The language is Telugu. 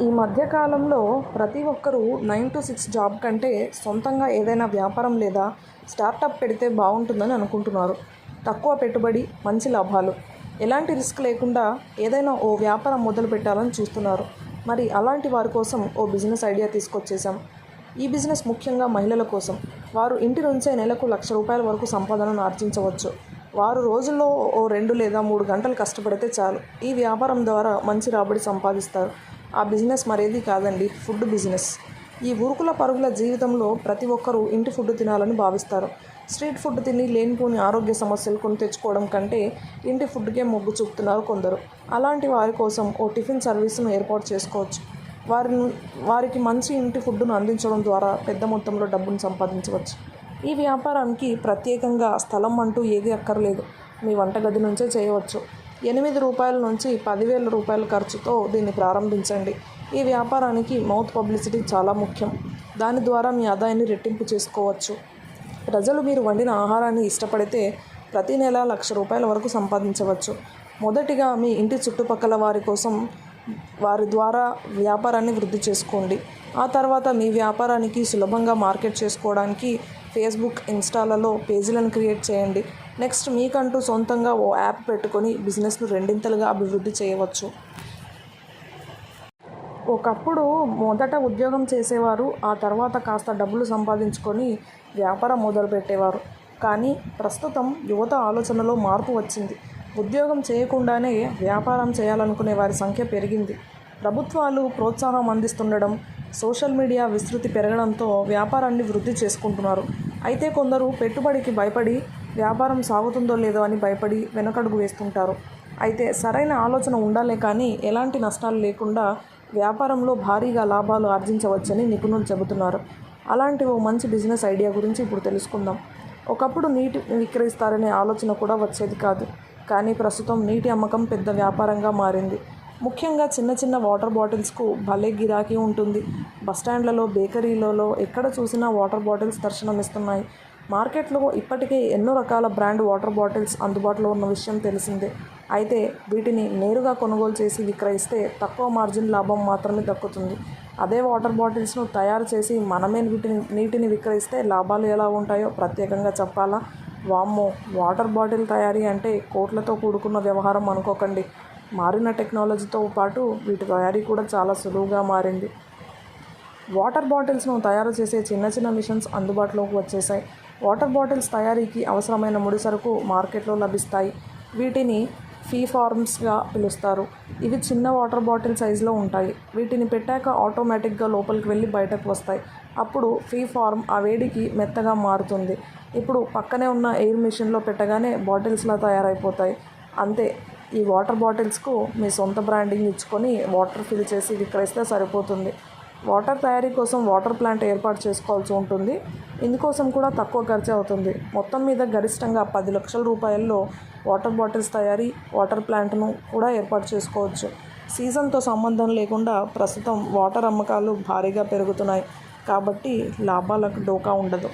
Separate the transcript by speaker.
Speaker 1: ఈ మధ్య కాలంలో ప్రతి ఒక్కరూ 9 to 6 జాబ్ కంటే సొంతంగా ఏదైనా వ్యాపారం లేదా స్టార్టప్ పెడితే బాగుంటుందని అనుకుంటున్నారు. తక్కువ పెట్టుబడి, మంచి లాభాలు, ఎలాంటి రిస్క్ లేకుండా ఏదైనా ఓ వ్యాపారం మొదలు పెట్టాలని చూస్తున్నారు. మరి అలాంటి వారి కోసం ఓ బిజినెస్ ఐడియా తీసుకొచ్చేసాం. ఈ బిజినెస్ ముఖ్యంగా మహిళల కోసం. వారు ఇంటి నుంచే నెలకు ₹1,00,000 వరకు సంపాదనను ఆర్జించవచ్చు. వారు రోజుల్లో ఓ 2 లేదా 3 గంటలు కష్టపడితే చాలు ఈ వ్యాపారం ద్వారా మంచి రాబడి సంపాదిస్తారు. ఆ బిజినెస్ మరేది కాదండి, ఫుడ్ బిజినెస్. ఈ ఉరుకుల పరుగుల జీవితంలో ప్రతి ఒక్కరూ ఇంటి ఫుడ్ తినాలని భావిస్తారు. స్ట్రీట్ ఫుడ్ తిని లేనిపోని ఆరోగ్య సమస్యలు కొని తెచ్చుకోవడం కంటే ఇంటి ఫుడ్కే మొగ్గు చూపుతున్నారు కొందరు. అలాంటి వారి కోసం ఓ టిఫిన్ సర్వీసును ఏర్పాటు చేసుకోవచ్చు. వారికి మంచి ఇంటి ఫుడ్ను అందించడం ద్వారా పెద్ద మొత్తంలో డబ్బును సంపాదించవచ్చు. ఈ వ్యాపారానికి ప్రత్యేకంగా స్థలం అంటూ ఏదీ అక్కర్లేదు. మీ వంటగది నుంచే చేయవచ్చు. ₹8 నుంచి ₹10,000 ఖర్చుతో దీన్ని ప్రారంభించండి. ఈ వ్యాపారానికి మౌత్ పబ్లిసిటీ చాలా ముఖ్యం. దాని ద్వారా మీ ఆదాయాన్ని రెట్టింపు చేసుకోవచ్చు. ప్రజలు మీరు వండిన ఆహారాన్ని ఇష్టపడితే ప్రతి నెల ₹1,00,000 వరకు సంపాదించవచ్చు. మొదటిగా మీ ఇంటి చుట్టుపక్కల వారి కోసం వారి ద్వారా వ్యాపారాన్ని వృద్ధి చేసుకోండి. ఆ తర్వాత మీ వ్యాపారానికి సులభంగా మార్కెట్ చేసుకోవడానికి ఫేస్బుక్, ఇన్స్టాలలో పేజీలను క్రియేట్ చేయండి. నెక్స్ట్ మీకంటూ సొంతంగా ఓ యాప్ పెట్టుకొని బిజినెస్ను రెండింతలుగా అభివృద్ధి చేయవచ్చు. ఒకప్పుడు మొదట ఉద్యోగం చేసేవారు, ఆ తర్వాత కాస్త డబ్బులు సంపాదించుకొని వ్యాపారం మొదలుపెట్టేవారు. కానీ ప్రస్తుతం యువత ఆలోచనలో మార్పు వచ్చింది. ఉద్యోగం చేయకుండానే వ్యాపారం చేయాలనుకునే వారి సంఖ్య పెరిగింది. ప్రభుత్వాలు ప్రోత్సాహం అందిస్తుండడం, సోషల్ మీడియా విస్తృతి పెరగడంతో వ్యాపారాన్ని వృద్ధి చేసుకుంటున్నారు. అయితే కొందరు పెట్టుబడికి భయపడి, వ్యాపారం సాగుతుందో లేదో అని భయపడి వెనకడుగు వేస్తుంటారు. అయితే సరైన ఆలోచన ఉండాలే కానీ ఎలాంటి నష్టాలు లేకుండా వ్యాపారంలో భారీగా లాభాలు ఆర్జించవచ్చని నిపుణులు చెబుతున్నారు. అలాంటి ఓ మంచి బిజినెస్ ఐడియా గురించి ఇప్పుడు తెలుసుకుందాం. ఒకప్పుడు నీటి విక్రయిస్తారనే ఆలోచన కూడా వచ్చేది కాదు. కానీ ప్రస్తుతం నీటి అమ్మకం పెద్ద వ్యాపారంగా మారింది. ముఖ్యంగా చిన్న చిన్న వాటర్ బాటిల్స్కు భలే గిరాకీ ఉంటుంది. బస్టాండ్లలో, బేకరీలలో ఎక్కడ చూసినా వాటర్ బాటిల్స్ దర్శనమిస్తున్నాయి. మార్కెట్లో ఇప్పటికే ఎన్నో రకాల బ్రాండ్ వాటర్ బాటిల్స్ అందుబాటులో ఉన్న విషయం తెలిసిందే. అయితే వీటిని నేరుగా కొనుగోలు చేసి విక్రయిస్తే తక్కువ మార్జిన్ లాభం మాత్రమే దక్కుతుంది. అదే వాటర్ బాటిల్స్ను తయారు చేసి మనమే నీటిని విక్రయిస్తే లాభాలు ఎలా ఉంటాయో ప్రత్యేకంగా చెప్పాలా? వామ్మో, వాటర్ బాటిల్ తయారీ అంటే కోట్లతో కూడుకున్న వ్యవహారం అనుకోకండి. మారిన టెక్నాలజీతో పాటు వీటి తయారీ కూడా చాలా సులువుగా మారింది. వాటర్ బాటిల్స్ను తయారు చేసే చిన్న చిన్న మిషన్స్ అందుబాటులోకి వచ్చేసాయి. వాటర్ బాటిల్స్ తయారీకి అవసరమైన ముడిసరుకు మార్కెట్లో లభిస్తాయి. వీటిని ఫీ ఫార్మ్స్గా పిలుస్తారు. ఇవి చిన్న వాటర్ బాటిల్ సైజులో ఉంటాయి. వీటిని పెట్టాక ఆటోమేటిక్గా లోపలికి వెళ్ళి బయటకు వస్తాయి. అప్పుడు ఫీ ఫార్మ్ ఆ వేడికి మెత్తగా మారుతుంది. ఇప్పుడు పక్కనే ఉన్న ఎయిర్ మిషన్లో పెట్టగానే బాటిల్స్లా తయారైపోతాయి. అంతే. ఈ వాటర్ బాటిల్స్కు మీ సొంత బ్రాండింగ్ ఇచ్చుకొని వాటర్ ఫిల్ చేసి విక్రయిస్తే సరిపోతుంది. వాటర్ తయారీ కోసం వాటర్ ప్లాంట్ ఏర్పాటు చేసుకోవాల్సి ఉంటుంది. ఇందుకోసం కూడా తక్కువ ఖర్చు అవుతుంది. మొత్తం మీద గరిష్టంగా ₹10,00,000 వాటర్ బాటిల్స్ తయారీ, వాటర్ ప్లాంట్ను కూడా ఏర్పాటు చేసుకోవచ్చు. సీజన్తో సంబంధం లేకుండా ప్రస్తుతం వాటర్ అమ్మకాలు భారీగా పెరుగుతున్నాయి కాబట్టి లాభాలకు డోకా ఉండదు.